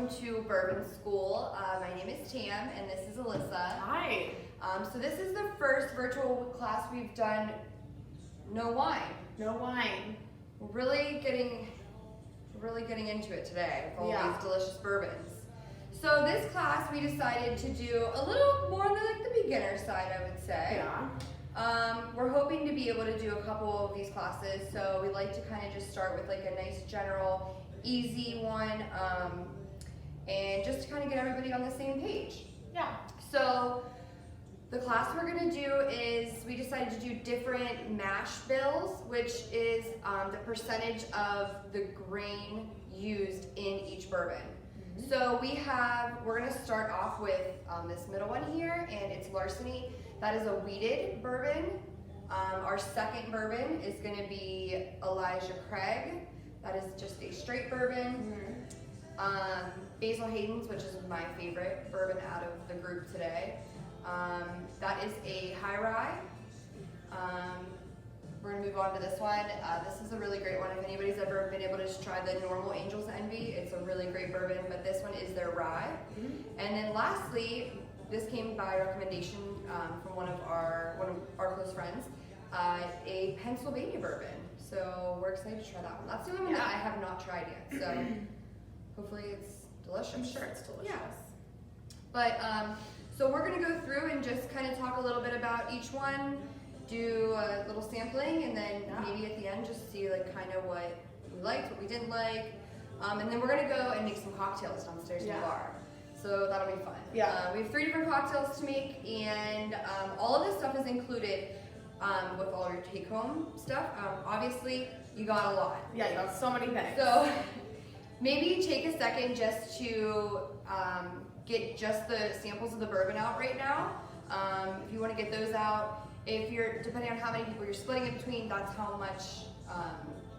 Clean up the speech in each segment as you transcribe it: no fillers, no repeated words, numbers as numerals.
welcome to Bourbon School. My name is Tam and this is Alyssa. Hi. So this is the first virtual class we've done, no wine. No wine. We're really getting into it today with all these delicious bourbons. So this class we decided to do a little more on the beginner side, I would say. Yeah. We're hoping to be able to do a couple of these classes, so we like to kind of just start with like a nice general, easy one, and just to kind of get everybody on the same page. Yeah. So the class we're going to do is, we decided to do different mash bills, which is the percentage of the grain used in each bourbon. Mm-hmm. So we're going to start off with this middle one here, and it's Larceny. That is a wheated bourbon. Our second bourbon is going to be Elijah Craig. That is just a straight bourbon. Mm-hmm. Basil Hayden's, which is my favorite bourbon out of the group today. That is a high rye. We're gonna move on to this one. This is a really great one. If anybody's ever been able to just try the normal Angel's Envy, it's a really great bourbon, but this one is their rye. Mm-hmm. And then lastly, this came by recommendation from one of our close friends, a Pennsylvania bourbon. So we're excited to try that one. That's the only one that I have not tried yet. So hopefully it's delicious. I'm sure it's delicious. Yeah. But so we're gonna go through and just kind of talk a little bit about each one, do a little sampling, and then maybe at the end just see like kind of what we liked, what we didn't like, and then we're gonna go and make some cocktails downstairs in the bar. So that'll be fun. Yeah. We have 3 different cocktails to make, and all of this stuff is included with all your take-home stuff. Obviously, you got a lot. Yeah, you got so many things. So maybe take a second just to get just the samples of the bourbon out right now. If you want to get those out, depending on how many people you're splitting it between, that's how much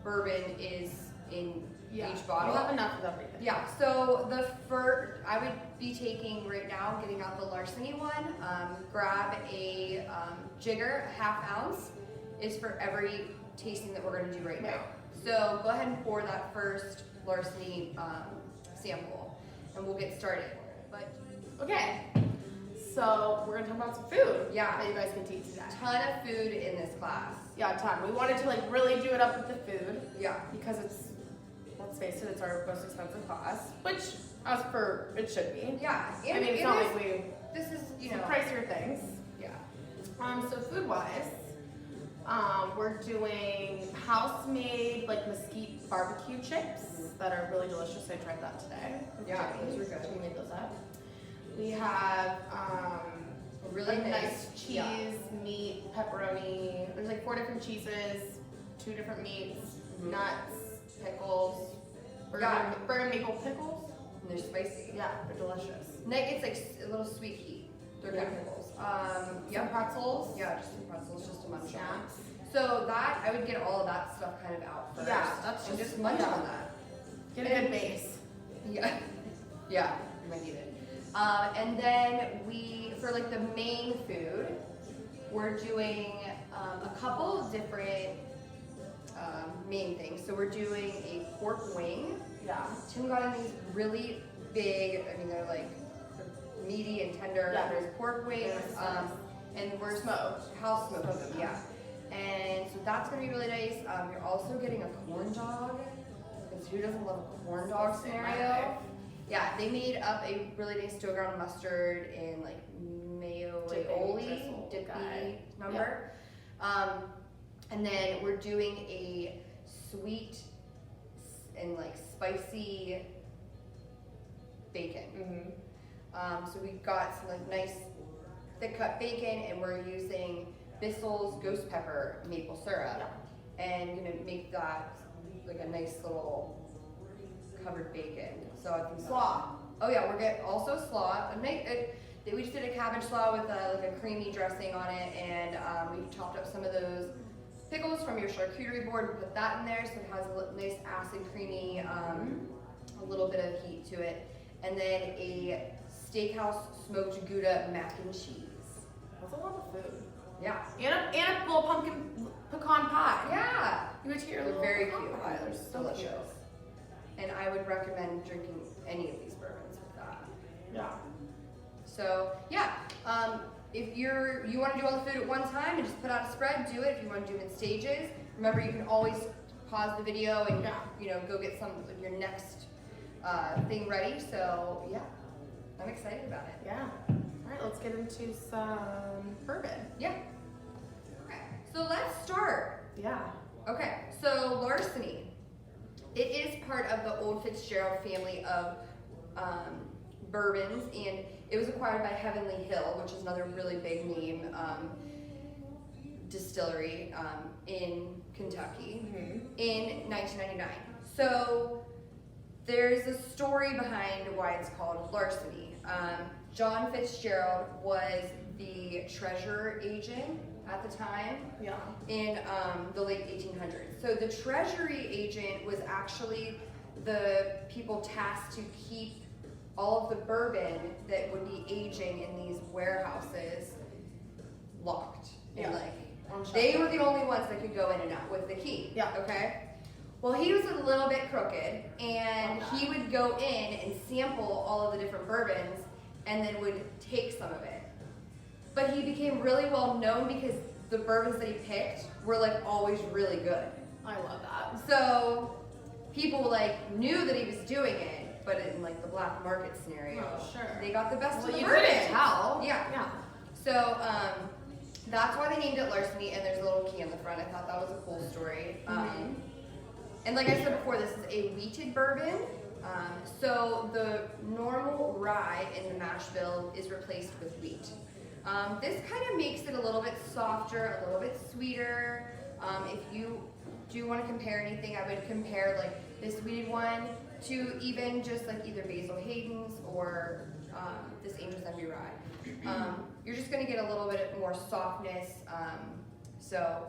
bourbon is in each bottle. You'll have enough of everything. Yeah, so I would be taking right now, getting out the Larceny one, grab a jigger, a ½ ounce, is for every tasting that we're gonna do right now. So go ahead and pour that first Larceny sample, and we'll get started. Okay, so we're gonna talk about some food. Yeah. That you guys can eat today. Ton of food in this class. Yeah, a ton. We wanted to like really do it up with the food. Yeah. Because let's face it, it's our most expensive class, which it should be. Yeah. I mean, it's not like this is, some pricier things. Yeah. So food-wise, we're doing house-made like mesquite barbecue chips that are really delicious. I tried that today. Yeah, those are good. We made those up. We have really nice cheese, meat, pepperoni. There's like 4 different cheeses, 2 different meats, nuts, pickles, bourbon maple pickles. And they're spicy. Yeah, they're delicious. It's like a little sweet heat. They're good pickles. Some pretzels. Yeah, just some pretzels, just to munch on. Snacks. So that, I would get all of that stuff kind of out first. Yeah, that's and just munch on that. Get a good base. Yeah. Yeah, you might need it. And then for like the main food, we're doing a couple of different main things. So we're doing a pork wing. Yeah. Tim got in these really big, they're like meaty and tender. Yeah. There's pork wings, and we're house smoked them, yeah. And so that's gonna be really nice. You're also getting a corn dog, because who doesn't love a corn dog scenario? Yeah, they made up a really nice dough ground mustard in like mayo aioli, dippy number. Yep. And then we're doing a sweet and like spicy bacon. Mm-hmm. So we've got some like nice thick cut bacon, and we're using Bissell's ghost pepper maple syrup, and gonna make that like a nice little covered bacon. So I think slaw. Oh yeah, we're getting also slaw. We just did a cabbage slaw with like a creamy dressing on it, and we topped up some of those pickles from your charcuterie board and put that in there, so it has a nice acid, creamy, a little bit of heat to it, and then a steakhouse smoked Gouda mac and cheese. That's a lot of food. Yeah. And a little pumpkin pecan pie. Yeah. You would hear They're very cute. Pie. They're So delicious. cute. and I would recommend drinking any of these bourbons with that. Yeah. So yeah, if you want to do all the food at one time and just put out a spread, do it. If you want to do it in stages, remember you can always pause the video and go get some of your next thing ready. So yeah, I'm excited about it. Yeah. All right, let's get into some bourbon. Yeah. Okay, so let's start. Yeah. Okay, so Larceny. It is part of the Old Fitzgerald family of bourbons, and it was acquired by Heavenly Hill, which is another really big name distillery in Kentucky in 1999. So there's a story behind why it's called Larceny. John Fitzgerald was the treasurer agent at the time in the late 1800s. So the treasury agent was actually the people tasked to keep all of the bourbon that would be aging in these warehouses locked. And they were the only ones that could go in and out with the key. Yeah. Okay? Well, he was a little bit crooked, and he would go in and sample all of the different bourbons and then would take some of it. But he became really well known because the bourbons that he picked were like always really good. I love that. So people knew that he was doing it, but in like the black market scenario, they got the best of the you bourbon. couldn't tell. Yeah. So that's why they named it Larceny, and there's a little key on the front. I thought that was a cool story. And like I said before, this is a wheated bourbon. So the normal rye in the mash bill is replaced with wheat. This kind of makes it a little bit softer, a little bit sweeter. If you do want to compare anything, I would compare like this wheated one to even just like either Basil Hayden's or this Angel's Envy rye. You're just going to get a little bit more softness, so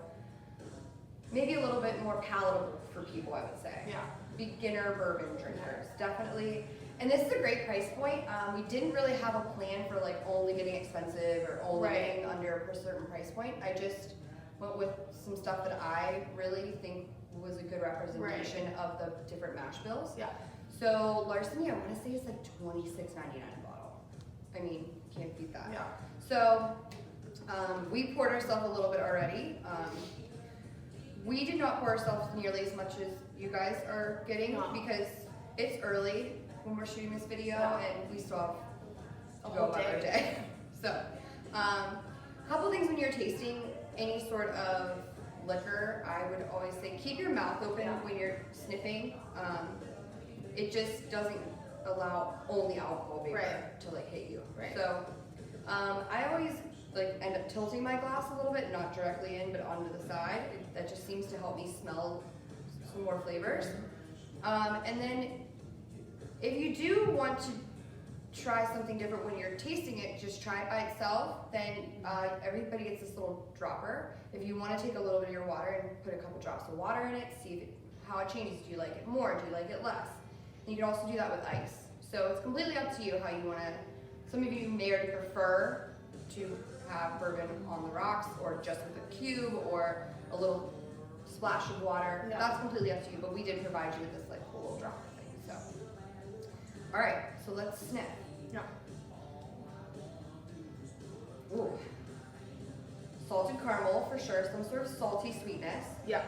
maybe a little bit more palatable for people, I would say. Yeah. Beginner bourbon drinkers, definitely. And this is a great price point. We didn't really have a plan for like only getting expensive or only getting under a certain price point. I just went with some stuff that I really think was a good representation of the different mash bills. Yeah. So Larceny, I want to say is like $26.99 a bottle. I mean, can't beat that. Yeah. So we poured ourselves a little bit already. We did not pour ourselves nearly as much as you guys are getting because it's early when we're shooting this video and we still have to go about our day. So, a couple things when you're tasting any sort of liquor, I would always say keep your mouth open when you're sniffing. It just doesn't allow only alcohol vapor to like hit you. So, I always end up tilting my glass a little bit, not directly in, but onto the side. That just seems to help me smell some more flavors. And then if you do want to try something different when you're tasting it, just try it by itself. Then everybody gets this little dropper. If you want to take a little bit of your water and put a couple drops of water in it, see how it changes. Do you like it more? Do you like it less? And you can also do that with ice. So it's completely up to you how you want to. Some of you may already prefer to have bourbon on the rocks or just with a cube or a little splash of water. That's completely up to you, but we did provide you with this like cool little dropper thing. So, all right, so let's sniff. Yeah. Ooh. Salted caramel for sure, some sort of salty sweetness. Yeah.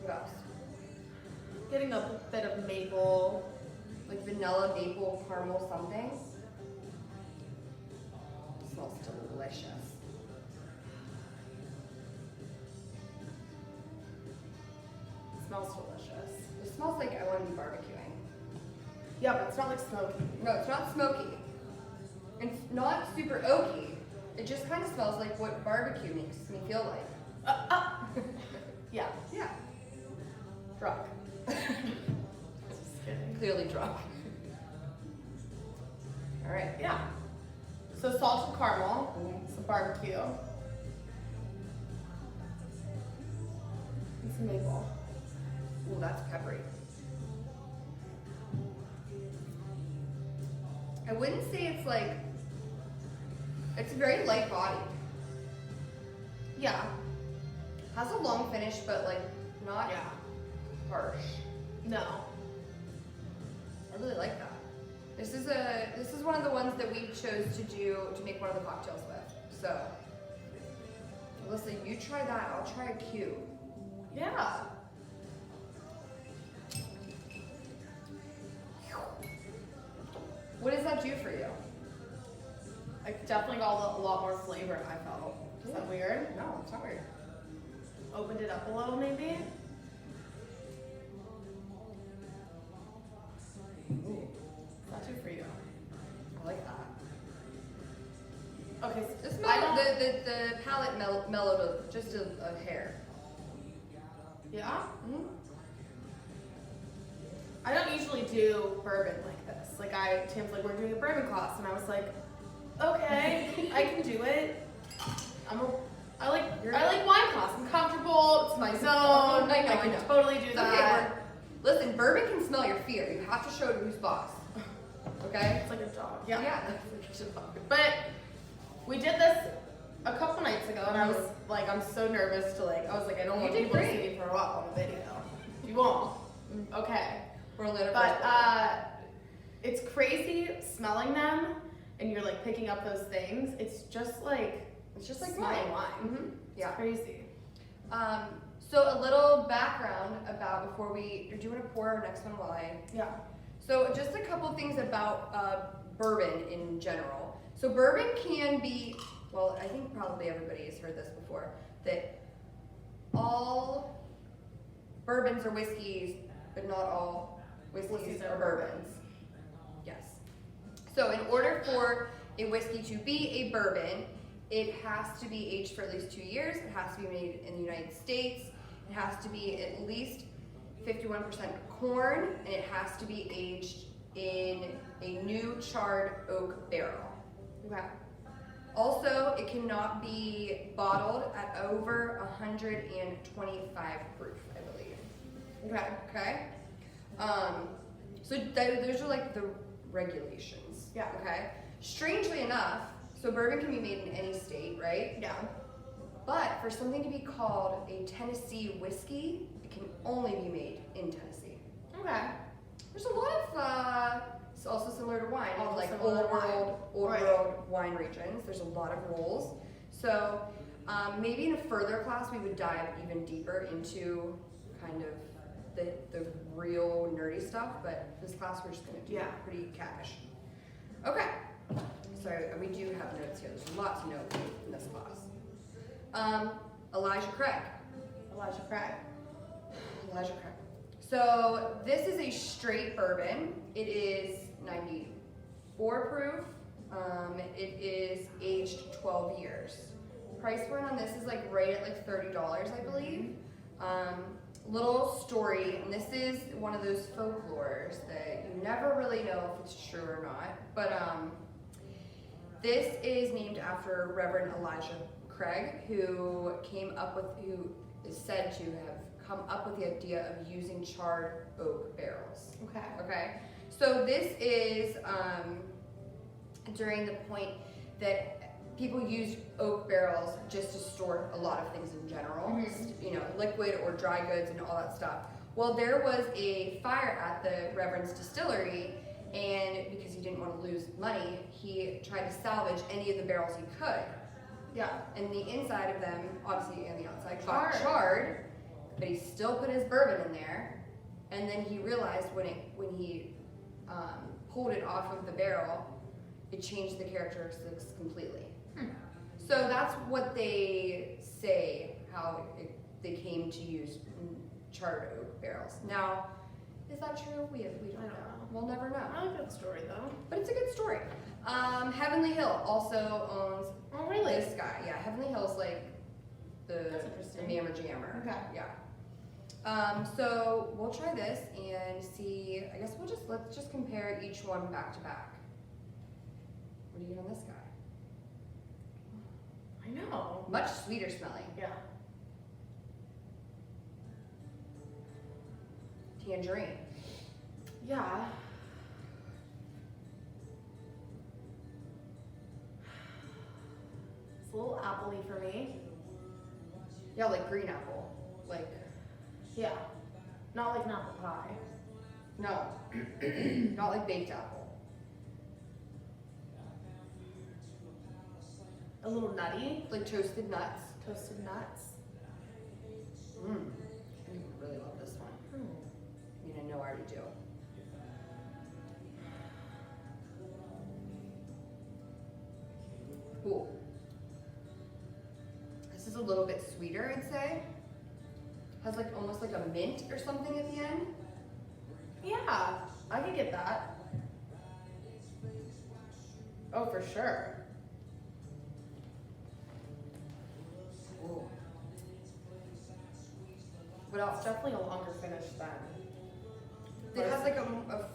What else? Getting a bit of maple. Like vanilla, maple, caramel, something. Smells delicious. It smells delicious. It smells like I want to be barbecuing. Yeah, but it's not like smoky. No, it's not smoky. It's not super oaky. It just kind of smells like what barbecue makes me feel like. Yeah. Yeah. Drunk. Just kidding. Clearly drunk. All right. Yeah. So salted caramel, some barbecue, and some maple. Ooh, that's peppery. I wouldn't say it's like, it's very light bodied. Yeah. Has a long finish, but like not harsh. No. I really like that. This is one of the ones that we chose to make one of the cocktails with. So, Alyssa, you try that. I'll try a cube. Yeah. What does that do for you? I definitely got a lot more flavor, I felt. Is that weird? No, it's not weird. Opened it up a little, maybe? Ooh, That's good for you. I like that. Okay, This I mellowed, don't- the palate mellowed just a hair. Yeah? Mm-hmm. I don't usually do bourbon like this. Like Tim's like, we're doing a bourbon class, and I was like, okay, I can do it. I like wine class. I'm comfortable. It's my zone. I know, I can I know. totally do It's that. okay. Listen, bourbon can smell your fear. You have to show it who's boss. Okay? It's like a dog. Yeah. Yeah. That's what you should. But we did this a couple nights ago, and I was like, I'm so nervous to I was like, I don't You want did people to great. see me throw up on the video. You won't. Okay. We're later. But it's crazy smelling them, and you're like picking up those things. It's just like smelling wine. Mm-hmm. Yeah. It's crazy. So a little background about before do you want to pour our next one while I? Yeah. So just a couple things about bourbon in general. So bourbon can be, well, I think probably everybody has heard this before, that all bourbons are whiskeys, but not all whiskeys are bourbons. Yes. So in order for a whiskey to be a bourbon, it has to be aged for at least 2 years. It has to be made in the United States. It has to be at least 51% corn, and it has to be aged in a new charred oak barrel. Okay. Also, it cannot be bottled at over 125 proof, I believe. Okay. Okay? So those are like the regulations. Yeah. Okay? Strangely enough, so bourbon can be made in any state, right? Yeah. But for something to be called a Tennessee whiskey, it can only be made in Tennessee. Okay. There's a lot of, it's also similar to wine, Also like similar to wine. old Right. world wine regions. There's a lot of rules. So maybe in a further class we would dive even deeper into kind of the real nerdy stuff, but this class we're just gonna do pretty cash. Okay. So we do have notes here. There's a lot to note in this class. Elijah Craig. Elijah Craig. Elijah Craig. So this is a straight bourbon. It is 94 proof. It is aged 12 years. Price point on this is like right at like $30, I believe. Little story, and this is one of those folklores that you never really know if it's true or not. But this is named after Reverend Elijah Craig, who is said to have come up with the idea of using charred oak barrels. Okay. Okay, so this is during the point that people used oak barrels just to store a lot of things in general, you know, liquid or dry goods and all that stuff. Well, there was a fire at the Reverend's distillery, and because he didn't want to lose money, he tried to salvage any of the barrels he could. Yeah. And the inside of them, obviously, and the outside, Charred. got charred, but he still put his bourbon in there. And then he realized when he pulled it off of the barrel, it changed the characteristics completely. So that's what they say, how they came to use charred oak barrels. Now, is that true? We don't know. We'll never know. I like that story though. But it's a good story. Heavenly Hill also owns this guy. Yeah, Heavenly Hill is like the That's interesting. mammer jammer. Okay. Yeah. So we'll try this and see. I guess let's just compare each one back to back. What do you get on this guy? I know. Much sweeter smelling. Yeah. Tangerine. Yeah. It's a little appley for me. Yeah, like green apple. Like Yeah. Not like an apple pie. No. Not like baked apple. A little nutty. Like toasted nuts. Toasted nuts. I really love this one. I mean, I know I already do. Cool. This is a little bit sweeter, I'd say. Has like almost like a mint or something at the end. Yeah, I can get that. Oh, for sure. Ooh. What else? It's definitely a longer finish than. It has like a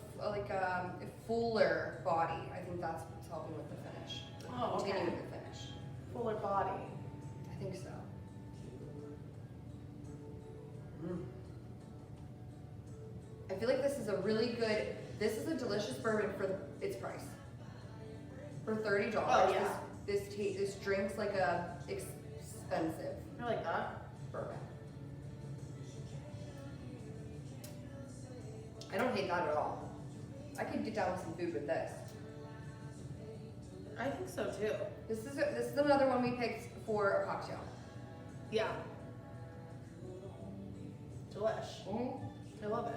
fuller body. I think that's what's helping with the finish. Oh, okay. Continuing the finish. Fuller body. I think so. I feel like this is a really good. This is a delicious bourbon for its price. For $30. Oh, yeah. This drinks like a expensive I like that. bourbon. I don't hate that at all. I could get down with some food with this. I think so too. This is another one we picked for a cocktail. Yeah. Delish. I love it.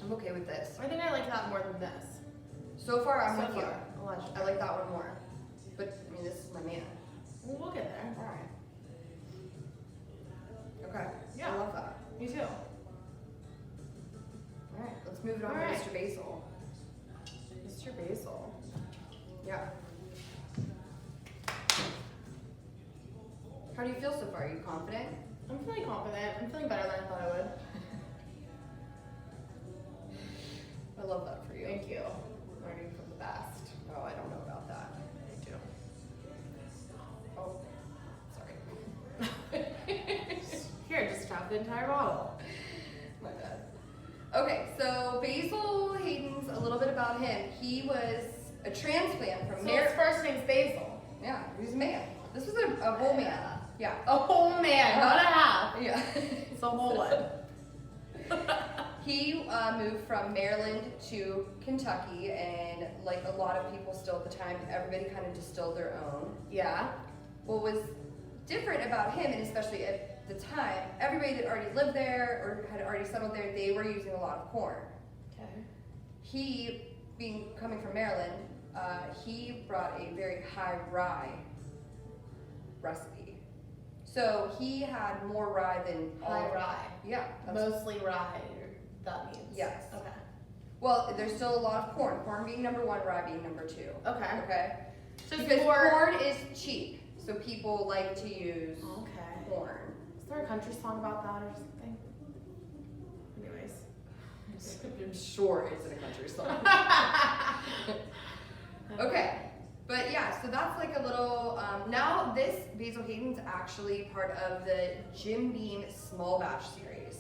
I'm okay with this. I think I like that more than this. So far, I'm with you. Unless I like that one more. But I mean, this is my man. we'll get there. All right. Okay. Yeah. I love that. Me too. All right. Let's move it on All to right. Mr. Basil. Mr. Basil. Yeah. How do you feel so far? Are you confident? I'm feeling confident. I'm feeling better than I thought I would. I love that for you. Thank you. Learning from the best. Oh, I don't know about that. I do. Oh, sorry. Here, just drop the entire bottle. My bad. Okay, so Basil Hayden's a little bit about him. He was a transplant from So his first name's Basil. Yeah, he's a man. This was a whole man. Yeah. A whole man, not a half. Yeah. It's a whole one. He moved from Maryland to Kentucky, and like a lot of people still at the time, everybody kind of distilled their own. Yeah. What was different about him, and especially at the time, everybody that already lived there or had already settled there, they were using a lot of corn. Okay. He, coming from Maryland, he brought a very high rye recipe. So he had more rye than High rye. Yeah. Mostly rye, that means. Yes. Okay. Well, there's still a lot of corn. Corn being number one, rye being number two. Okay. Okay? Just Because more. corn is cheap, so people like to use Okay. corn. Is there a country song about that or something? Anyways. I'm sure it's in a country song. Okay, but yeah, so that's like a little, now this Basil Hayden's actually part of the Jim Beam small batch series.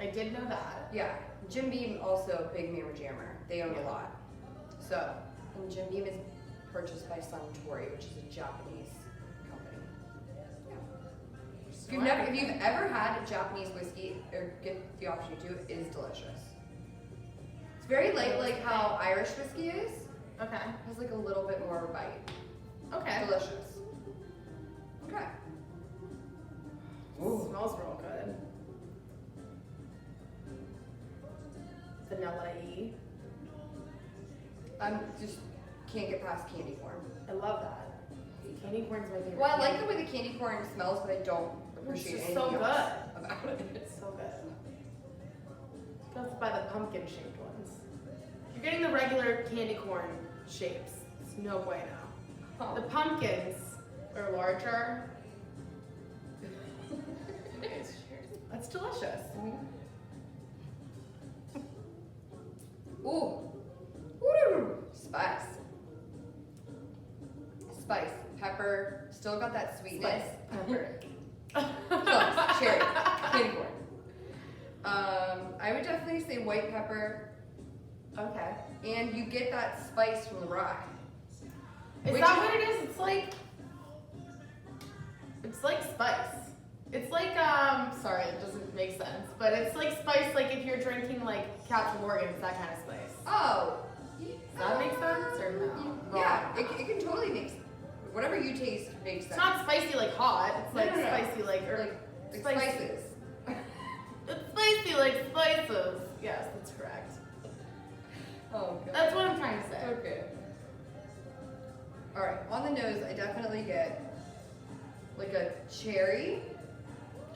I did know that. Yeah, Jim Beam also big Mammer Jammer. They own a lot. So, and Jim Beam is purchased by Suntory, which is a Japanese company. Yeah. If you've ever had a Japanese whiskey or get the option to, it is delicious. It's very light, like how Irish whiskey is. Okay. It has like a little bit more of a bite. Okay. Delicious. Okay. Ooh. Smells real good. Vanilla-y. Just can't get past candy corn. I love that. Candy corn's my favorite. Well, I like the way the candy corn smells, but I don't appreciate It's anything so good. else about it. It's so good. Let's buy the pumpkin shaped ones. You're getting the regular candy corn shapes. It's no bueno. Huh. The pumpkins are larger. That's delicious. Ooh. Woo. Spice. Spice. Pepper. Still got that sweetness. Pepper. Close. Cherry. Candy corn. I would definitely say white pepper. Okay. And you get that spice from the rye. Is that what it is? It's like spice. It's like sorry, it doesn't make sense, but it's like spice spice like if you're drinking like Captain Morgan's, that kind of spice. Oh. Does that make sense or no? Yeah, it can totally make sense. Whatever you taste makes sense. It's not spicy like hot. It's like No. spicy like Like spicy. spices. It's spicy like spices. Yes, that's correct. Oh, God. That's what I'm trying to say. Okay. All right, on the nose, I definitely get like a cherry,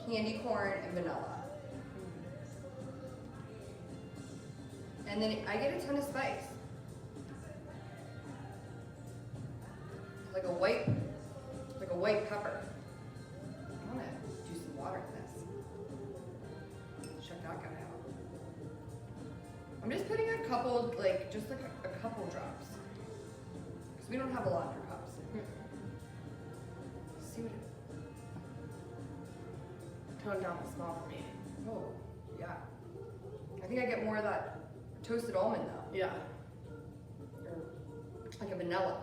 candy corn, and vanilla. And then I get a ton of spice. Like a white pepper. I want to do some water in this. Check that guy out. I'm just putting a couple, just a couple drops. Because we don't have a lot in our cups. See what Tone down the smell for me. Oh, yeah. I think I get more of that toasted almond though. Yeah. Or like a vanilla.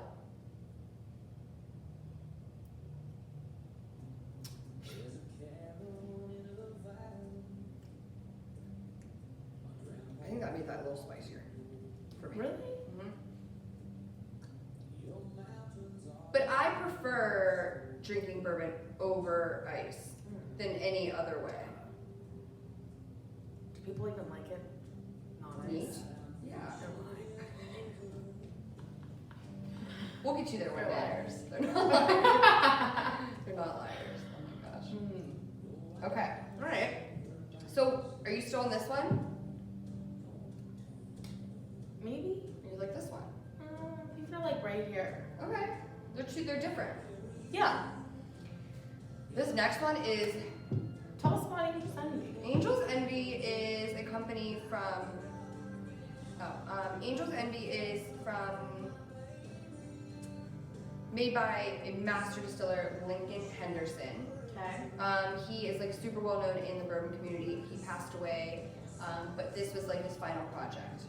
I think that made that a little spicier for me. Really? Mhm. But I prefer drinking bourbon over ice than any other way. Do people even like it? Not Neat. ice. Yeah. They're lying. We'll get you there one They're day. liars. They're not liars. They're not liars. Oh my gosh. Okay. All right. So, are you still on this one? Maybe. Or you like this one? I feel like right here. Okay. They're different. Yeah. This next one is Tell us about Angel's Envy. Angel's Envy is a company from. Angel's Envy is made by a master distiller, Lincoln Henderson. Okay. He is like super well known in the bourbon community. He passed away, but this was like his final project.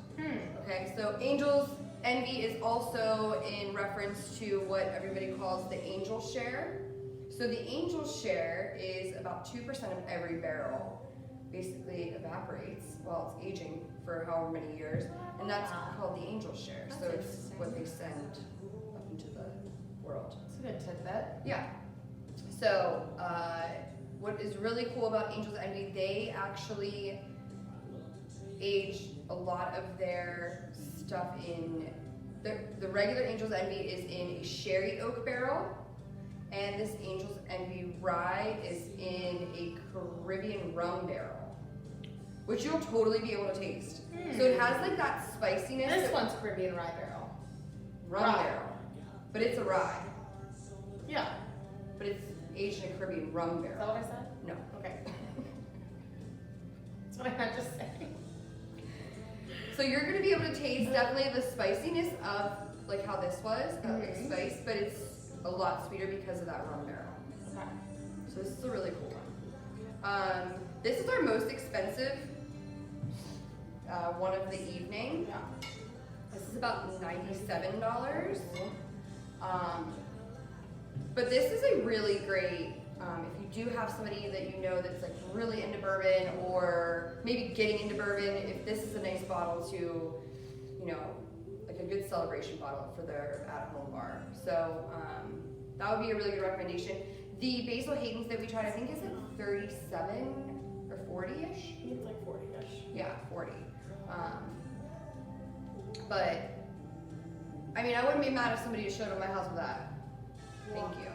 Okay, so Angel's Envy is also in reference to what everybody calls the angel share. So the angel share is about 2% of every barrel basically evaporates while it's aging for however many years, and that's called the angel share. So That's it's what they send up into the world. It's a good tidbit. Yeah. So what is really cool about Angel's Envy, they actually age a lot of their stuff in the regular Angel's Envy is in a sherry oak barrel, and this Angel's Envy rye is in a Caribbean rum barrel, which you'll totally be able to taste. So it has like that spiciness. This one's Caribbean rye barrel. rum rye. barrel, but it's a rye, Yeah. but it's aged in a Caribbean rum Is that barrel. what I said? No. Okay. That's what I meant to say. So you're gonna be able to taste definitely the spiciness of like how this was, that like spice, but it's a lot sweeter because of that rum barrel. Okay. So this is a really cool one. This is our most expensive one of the evening. Yeah. This is about $97. But this is a really great, if you do have somebody that you know that's like really into bourbon or maybe getting into bourbon, if this is a nice bottle to, you know, like a good celebration bottle for their at-home bar. So that would be a really good recommendation. The Basil Hayden's that we tried, I think is like 37 or 40-ish. It's like 40-ish. Yeah, 40. But I mean, I wouldn't be mad if somebody just showed up at my house with that. Thank you. Okay.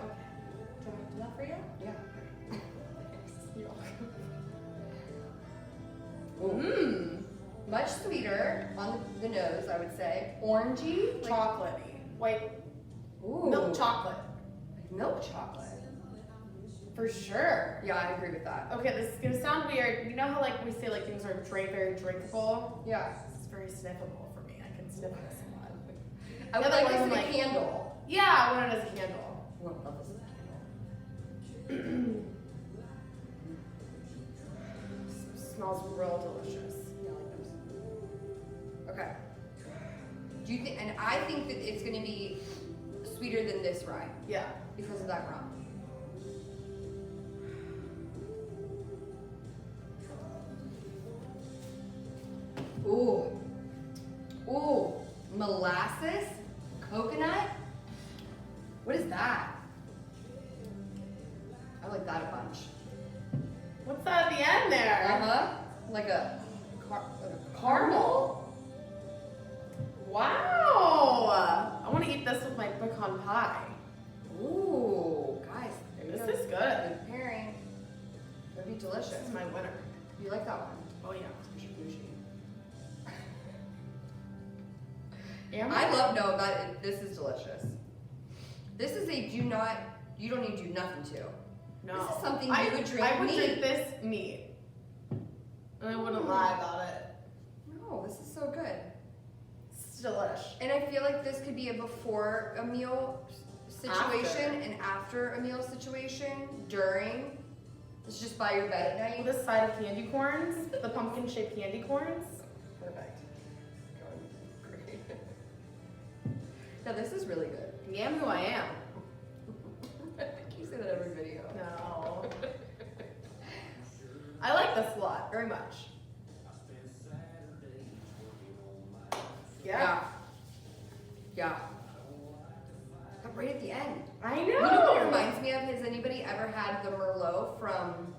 Do you want me to do that for you? Yeah. You're welcome. Mmm. Much sweeter on the nose, I would say. Orangey. Like, Chocolatey. White ooh. milk chocolate. Like milk chocolate. For sure. Yeah, I agree with that. Okay, this is gonna sound weird. You know how like we say like things are very drinkable? Yeah. This is very sniffable for me. I can sniff this a lot. I would The like other this in one's a like- candle. Yeah, I want it as a candle. I would love this as a candle. Smells real delicious. Yeah, I like those. Okay. Do you think? And I think that it's going to be sweeter than this rye Yeah. because of that rum. molasses, coconut. What is that? I like that a bunch. What's that at the end there? Uh-huh. Like a caramel? Wow! I want to eat this with my pecan pie. Ooh, guys. This is good. Good pairing. That'd be delicious. This is my winner. You like that one? Oh yeah. I love, no, this is delicious. This is you don't need to do nothing to. No. This is something you would drink I would neat. drink this neat. And I wouldn't lie about it. No, this is so good. It's delish. And I feel like this could be a before a meal situation and after a meal situation, during. It's just by your bed at night. This side of candy corns, the pumpkin shaped candy corns. Perfect. Great. Yeah, this is really good. I am who I am. I think you say that every video. No. I like this a lot, very much. Yeah. Yeah. But right at the end. I know. You know what it reminds me of? Has anybody ever had the Merlot from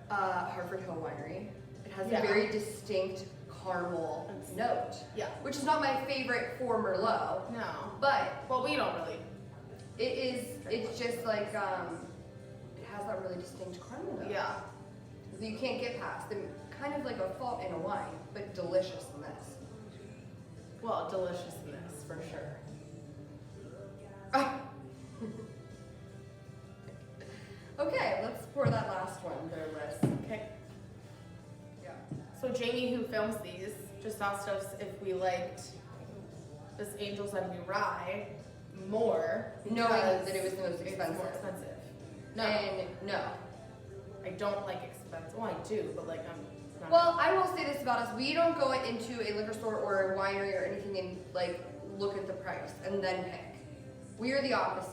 Hartford Hill Winery? It has a very distinct caramel note. Yeah. Which is not my favorite for Merlot. No. But Well, we don't really. it's just like, it has that really distinct caramel note. Yeah. That you can't get past. And kind of like a fault in a wine, but delicious in this. Well, delicious in this, for sure. Okay, let's pour that last one there, Liz. Okay. Yeah. So Jamie, who films these, just asked us if we liked this Angel's Envy Rye more, Knowing because that it was the most it's expensive. more expensive. No, And no. I don't like expensive. Well, I do, but like I'm not. Well, I will say this about us. We don't go into a liquor store or a winery or anything and like look at the price and then pick. We are the opposite.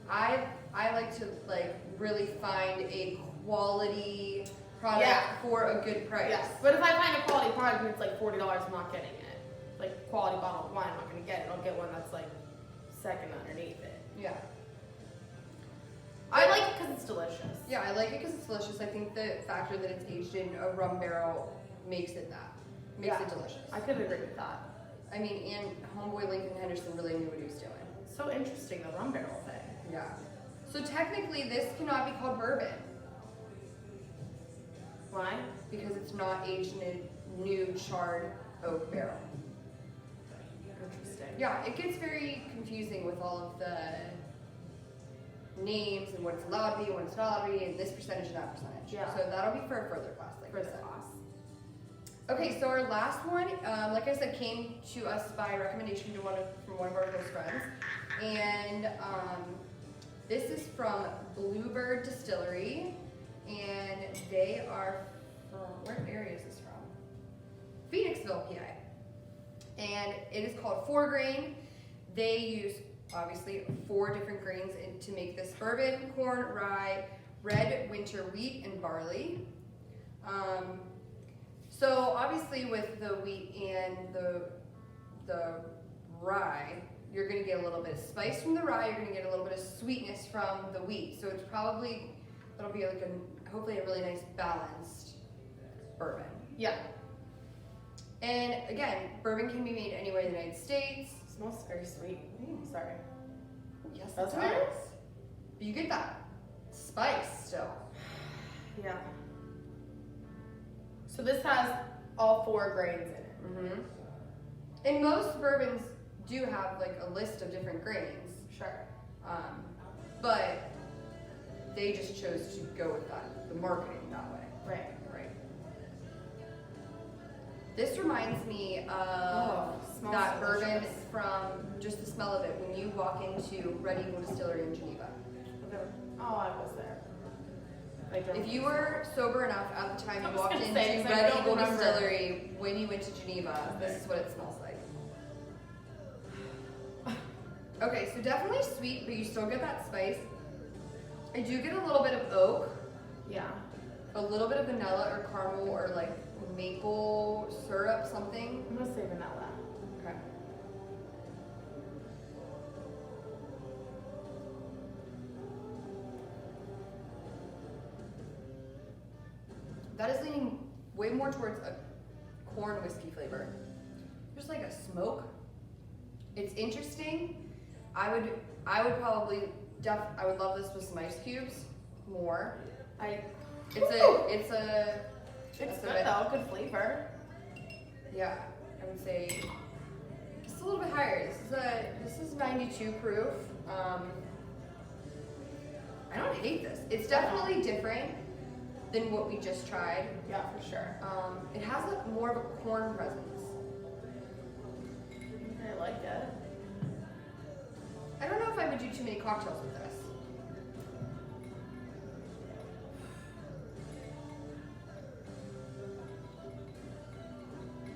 I like to like really find a quality product for a good price. Yes, but if I find a quality product and it's like $40, I'm not getting it. Like quality bottle of wine, I'm not gonna get it. I'll get one that's like second underneath it. Yeah. I like it because it's delicious. Yeah, I like it because it's delicious. I think the factor that it's aged in a rum barrel makes it delicious. I could agree with that. I mean, and homeboy Lincoln Henderson really knew what he was doing. So interesting, the rum barrel thing. Yeah. So technically, this cannot be called bourbon Why? because it's not aged in a new charred oak barrel. Interesting. Yeah, it gets very confusing with all of the names and what it's allowed to be, what it's not allowed to be, and this percentage and that percentage. Yeah. So that'll be for a further class, like For I the said. class. Okay, so our last one, like I said, came to us by recommendation from one of our close friends, and this is from Bluebird Distillery, and they are from, where area is this from? Phoenixville, PA. And it is called 4 Grain. They use, obviously, 4 different grains to make this bourbon: corn, rye, red winter wheat, and barley. So obviously with the wheat and the rye, you're gonna get a little bit of spice from the rye, you're gonna get a little bit of sweetness from the wheat. So it'll be like hopefully a really nice balanced bourbon. Yeah. And again, bourbon can be made anywhere in the United States. It smells very sweet. Sorry. Yes, That's it weird. does. But you get that spice still. Yeah. So this has all 4 grains in it. Mm-hmm. And most bourbons do have like a list of different grains, Sure. but they just chose to go with that, the marketing that way. Right. Right. This reminds me of smells that bourbon delicious. from just the smell of it when you walk into Red Eagle Distillery in Geneva. Oh, I was there. I don't If you were sober enough at the time I you was walked gonna into say, 'cause I Red don't Eagle remember. Distillery when you went to Geneva, this is what it smells like. Okay, so definitely sweet, but you still get that spice. I do get a little bit of oak, Yeah. a little bit of vanilla or caramel or like maple syrup, something. I'm gonna say vanilla. That is leaning way more towards a corn whiskey flavor. Just like a smoke. It's interesting. I would probably I would love this with some ice cubes more. It's good though, good flavor. Yeah, I would say just a little bit higher. This is 92 proof. I don't hate this. It's definitely different than what we just tried. Yeah, for sure. It has more of a corn presence. I like it. I don't know if I would do too many cocktails with this.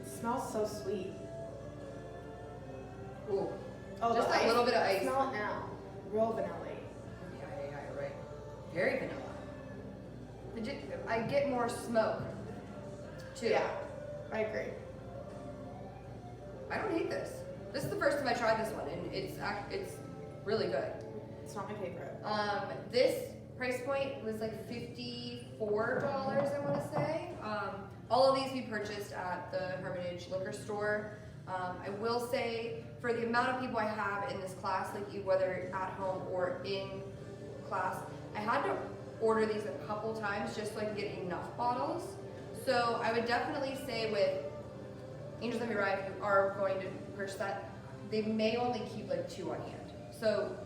It smells so sweet. Ooh. Oh, Just a little bit of ice. Smell it now. Real vanilla-y. Yeah, right. Very vanilla. I get more smoke, too. Yeah, I agree. I don't hate this. This is the first time I tried this one, and it's really good. It's not my favorite. This price point was like $54, I want to say. All of these we purchased at the Hermitage liquor store. I will say, for the amount of people I have in this class, like whether at home or in class, I had to order these a couple times just so I can get enough bottles. So I would definitely say with Angels Let Me Ride, if you are going to purchase that, they may only keep like 2 on hand. So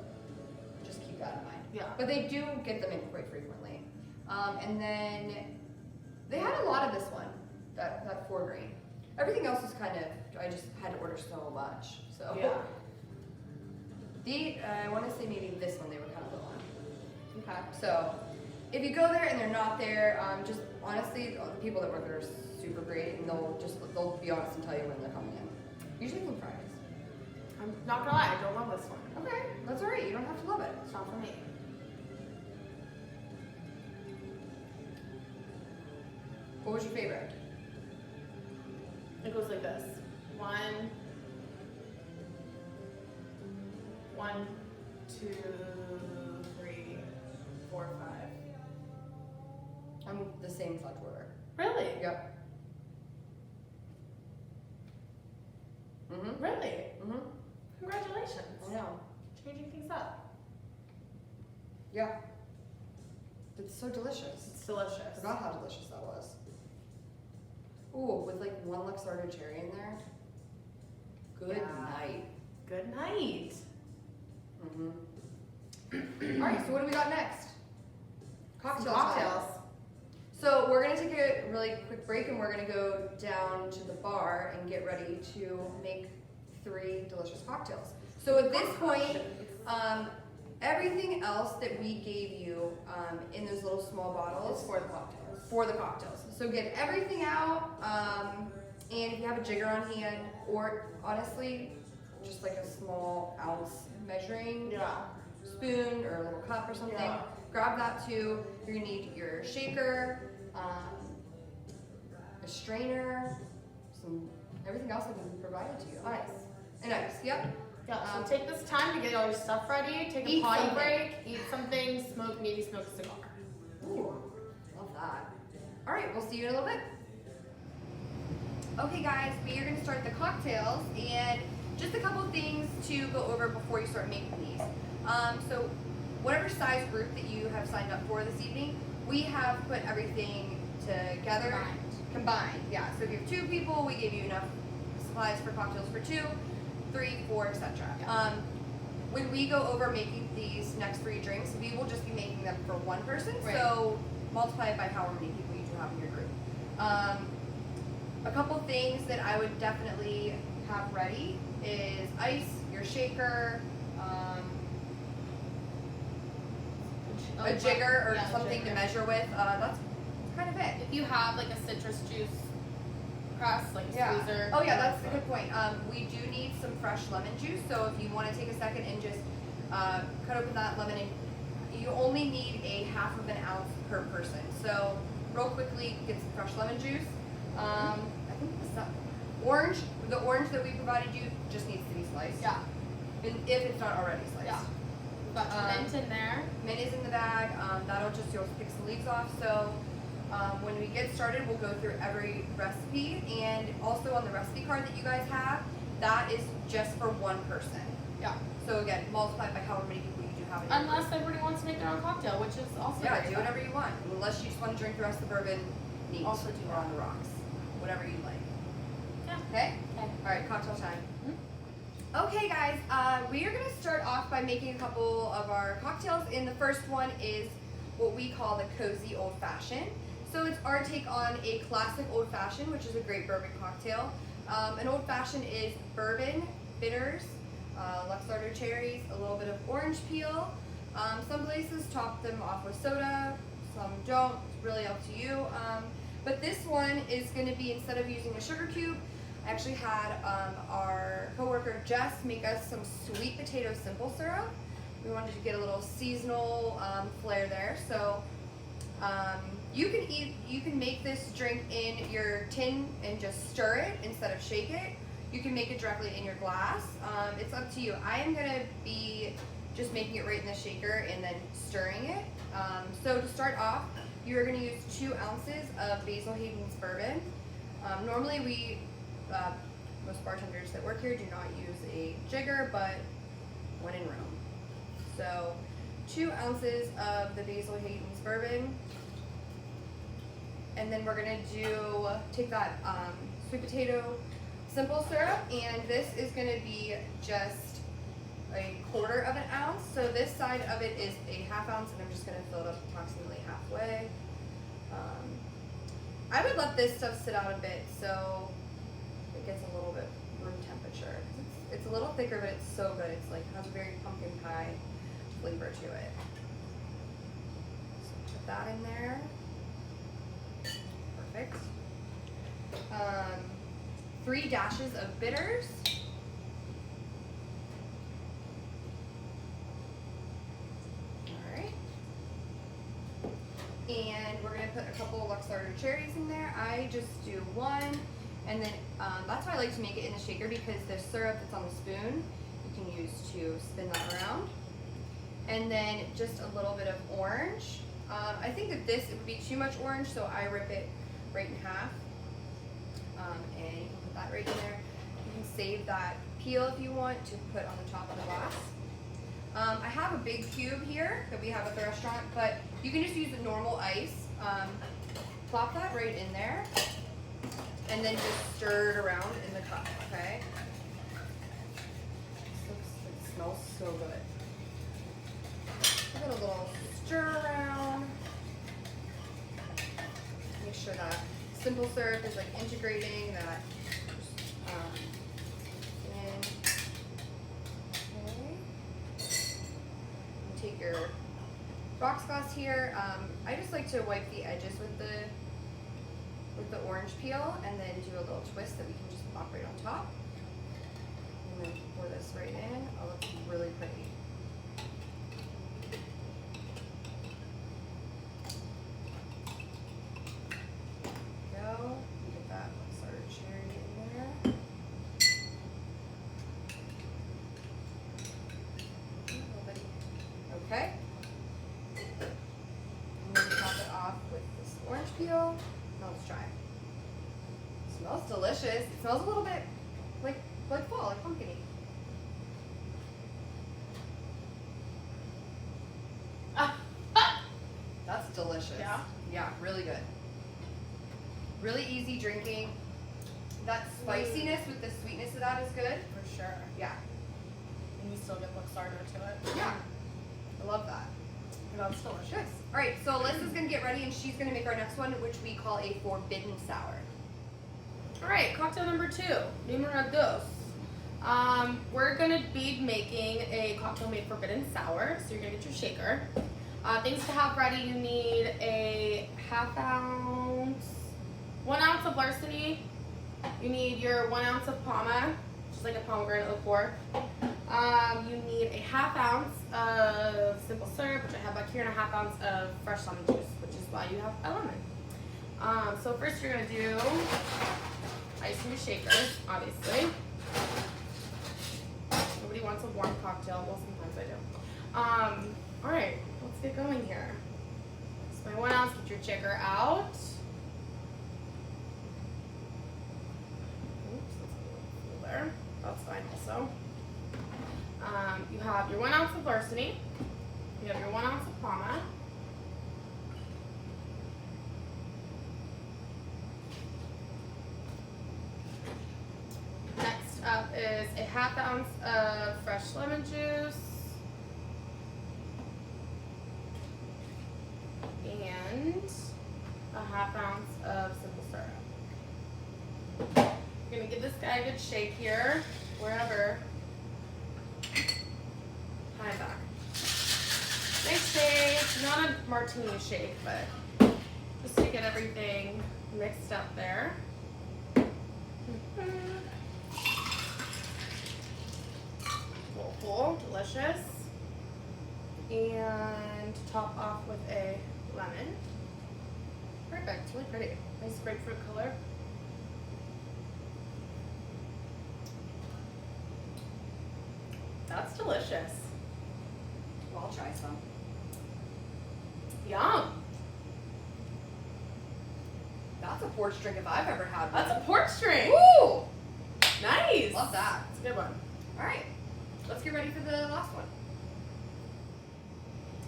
just keep that in mind. Yeah. But they do get them in quite frequently. And then they had a lot of this one, that 4 grain. Everything else is kind of, I just had to order so much. So yeah. I want to say maybe this one they were kind of low on. Okay. So if you go there and they're not there, just honestly, the people that work there are super great, and they'll be honest and tell you when they're coming in. Usually on Fridays. I'm not gonna lie, I don't love this one. Okay, that's all right. You don't have to love it. It's not for me. What was your favorite? It goes like this. 1, 2, 3, 4, 5. I'm the same exact order. Really? Yep. Really? Congratulations. I know. Changing things up. Yeah. It's so delicious. It's delicious. I forgot how delicious that was. Ooh, with like 1 Luxardo cherry in there. Good night. Good night. All right, so what do we got next? Cocktails. Cocktails. So we're gonna take a really quick break, and we're gonna go down to the bar and get ready to make 3 delicious cocktails. So at this point, everything else that we gave you in those little small bottles It's for the cocktails. For the cocktails. So get everything out, and if you have a jigger on hand, or honestly, just like a small ounce measuring spoon or a little cup or something, grab that too. You're gonna need your shaker, a strainer, everything else that can be provided to you. Ice. And ice, yep. Yeah, so take this time to get all your stuff ready, take a potty break, eat something, maybe smoke a cigar. Ooh, love that. All right, we'll see you in a little bit. Okay guys, we are gonna start the cocktails, and just a couple things to go over before you start making these. So whatever size group that you have signed up for this evening, we have put everything together. Combined, yeah. So if you have 2 people, we gave you enough supplies for cocktails for 2, 3, 4, etc. When we go over making these next 3 drinks, we will just be making them for 1 person. Right. So multiply it by however many people you do have in your group. A couple things that I would definitely have ready is ice, your shaker, a jigger or something to measure with. That's kind of it. If you have like a citrus juice press, like a squeezer. Oh yeah, that's a good point. We do need some fresh lemon juice, so if you want to take a second and just cut open that lemon, and you only need a half of an ounce per person. So real quickly, get some fresh lemon juice. I think the orange that we provided you just needs to be sliced. Yeah. If it's not already sliced. Yeah. We've got mint in there. Mint is in the bag. You'll pick some leaves off. So When we get started, we'll go through every recipe, and also on the recipe card that you guys have, that is just for one person. Yeah. So again, multiply by however many people you do have in your Unless everybody wants to make their own cocktail, which is also yeah, very do fun. whatever you want. Unless you just want to drink the rest of the bourbon, neat. Also do or on the rocks. Whatever you like. Yeah. Okay? Okay. Alright, cocktail time. Mhm. Okay guys, we are going to start off by making a couple of our cocktails, and the first one is what we call the cozy old fashioned. So it's our take on a classic old fashioned, which is a great bourbon cocktail. An old fashioned is bourbon, bitters, Luxardo cherries, a little bit of orange peel. Some places top them off with soda, some don't. It's really up to you. But this one is going to be, instead of using a sugar cube, I actually had our coworker Jess make us some sweet potato simple syrup. We wanted to get a little seasonal flair there. So you can make this drink in your tin and just stir it instead of shake it. You can make it directly in your glass. It's up to you. I am gonna be just making it right in the shaker and then stirring it. So to start off, you're gonna use 2 ounces of Basil Hayden's bourbon. Normally most bartenders that work here do not use a jigger, but when in Rome. So 2 ounces of the Basil Hayden's bourbon. And then we're gonna take that sweet potato simple syrup, and this is gonna be just a 1/4 of an ounce. So this side of it is a 1/2 ounce, and I'm just gonna fill it up approximately halfway. I would let this stuff sit out a bit so it gets a little bit room temperature. It's a little thicker, but it's so good. It's like has a very pumpkin pie flavor to it. So put that in there. Perfect. 3 dashes of bitters. Alright. And we're going to put a couple of Luxardo cherries in there. I just do 1. And then that's why I like to make it in the shaker, because the syrup that's on the spoon you can use to spin that around. And then just a little bit of orange. I think that it would be too much orange, so I rip it right in half. And you can put that right in there. You can save that peel if you want to put on the top of the glass. I have a big cube here that we have at the restaurant, but you can just use the normal ice. Plop that right in there, and then just stir it around in the cup, okay? It smells so good. Give it a little stir around. Make sure that simple syrup is like integrating that in. Okay. Take your rocks glass here. I just like to wipe the edges with the orange peel, and then do a little twist that we can just pop right on top. And then pour this right in. Oh, looks really pretty. Go. Get that Luxardo cherry in there. Okay. And then top it off with this orange peel. Now let's try. It smells delicious. It smells a little bit like fall, like pumpkin-y. That's delicious. Yeah? Yeah, really good. Really easy drinking. That spiciness with the sweetness of that is good. For sure. Yeah. And you still get Luxardo to it. Yeah. I love that. That's delicious. Good. All right, so Alyssa's gonna get ready, and she's gonna make our next one, which we call a forbidden sour. All right, cocktail number 2, numero dos. We're gonna be making a cocktail made forbidden sour. So you're gonna get your shaker. Things to have ready: you need a 1/2 ounce, 1 ounce of larceny. You need your 1 ounce of Palma, just like a pomegranate liqueur. You need a 1/2 ounce of simple syrup, which I have back here, and a 1/2 ounce of fresh lemon juice, which is why you have a lemon. So first you're gonna do ice in your shaker, obviously. Nobody wants a warm cocktail. Well, sometimes I do. All right, let's get going here. So my 1 ounce, get your jigger out. Oops, that's a little full there. That's fine also. You have your 1 ounce of larceny. You have your 1 ounce of Palma. Next up is a 1/2 ounce of fresh lemon juice. And a 1/2 ounce of simple syrup. We're gonna give this guy a good shake here, wherever. High back. Nice shake, not a martini shake, but just to get everything mixed up there. Full, delicious. And top off with a lemon. Perfect, it's really pretty. Nice grapefruit color. That's delicious. Well, I'll try some. Yum. That's a porch drink if I've ever had one. That's a porch drink. Woo! Nice. Love that. It's a good one. All right, let's get ready for the last one.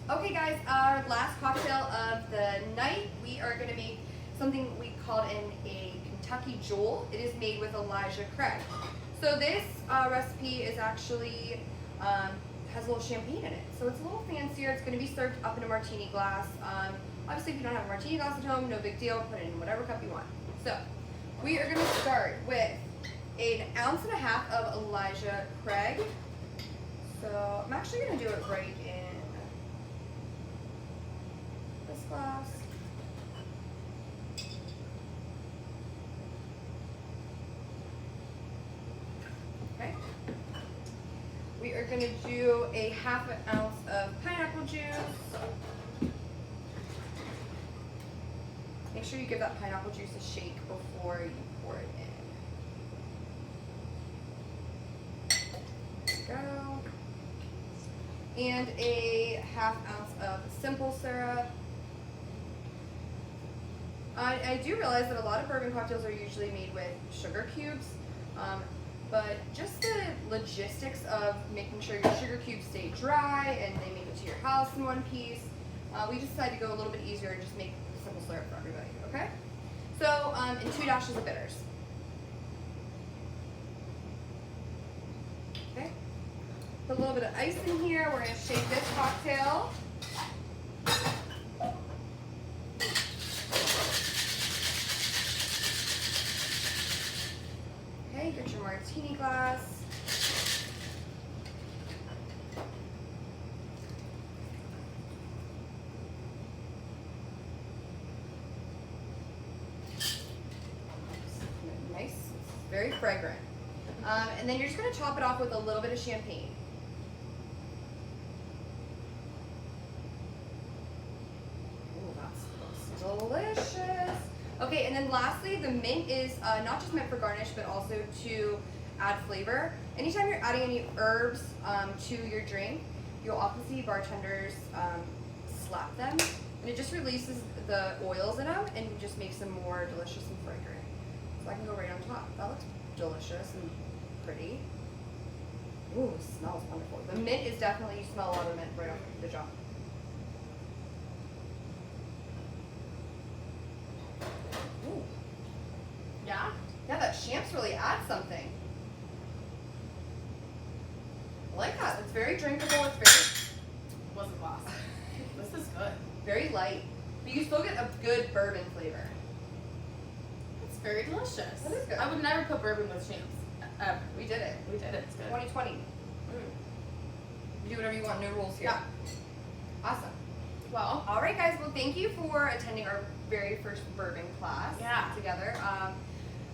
Okay guys, our last cocktail of the night, we are gonna make something we call a Kentucky Jewel. It is made with Elijah Craig. So this recipe is actually, has a little champagne in it. So it's a little fancier. It's gonna be served up in a martini glass. Obviously if you don't have a martini glass at home, no big deal, put it in whatever cup you want. So we are gonna start with 1.5 ounces of Elijah Craig. So I'm actually gonna do it right in this glass. Okay. We are gonna do a 1/2 ounce of pineapple juice. Make sure you give that pineapple juice a shake before you pour it in. There we go. And a 1/2 ounce of simple syrup. I do realize that a lot of bourbon cocktails are usually made with sugar cubes, but just the logistics of making sure your sugar cubes stay dry and they make it to your house in one piece, we decided to go a little bit easier and just make simple syrup for everybody, okay? So, and 2 dashes of bitters. Okay, put a little bit of ice in here. We're gonna shake this cocktail. Okay, get your martini glass. Nice, very fragrant. And then you're just gonna top it off with a little bit of champagne. Ooh, that smells delicious. Okay, and then lastly, the mint is not just meant for garnish, but also to add flavor. Anytime you're adding any herbs to your drink, you'll often see bartenders slap them, and it just releases the oils in them and just makes them more delicious and fragrant. So I can go right on top. That looks delicious and pretty. Ooh, it smells wonderful. The mint is definitely, you smell a lot of mint right off the jump. Ooh. Yeah? Yeah, that champs really adds something. I like that. It's very drinkable. It's Wasn't glass. This is good. very light. But you still get a good bourbon flavor. It's very delicious. That is good. I would never put bourbon with champs. Ever. We did it. We did it. It's good. 2020. You do whatever you want. No rules here. Yeah. Awesome. Well, All right, guys. Well, thank you for attending our very first bourbon class together.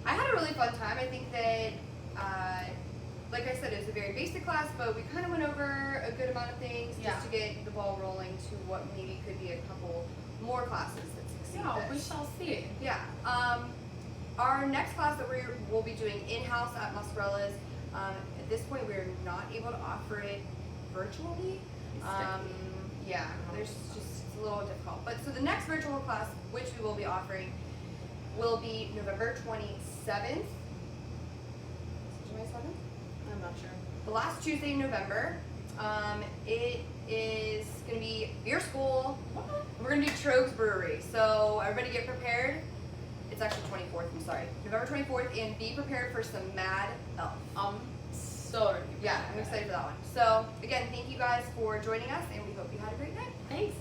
I had a really fun time. I think that, like I said, it was a very basic class, but we kind of went over a good amount of things just to get the ball rolling to what maybe could be a couple more classes that succeed. yeah, we shall see. Yeah. Our next class that we'll be doing in-house at Mozzarellas, at this point we're not able to offer it virtually. Yeah, there's just a a little difficult. But so the next virtual class, which we will be offering, will be November 27th. July 7th? I'm not sure. The last Tuesday in November. It is going to be your school. We're going to do Trogs Brewery. So everybody get prepared. It's actually 24th, I'm sorry. November 24th, and be prepared for some Mad Elf. So ready. Yeah, I'm excited for that one. So again, thank you guys for joining us, and we hope you had a great night. Thanks.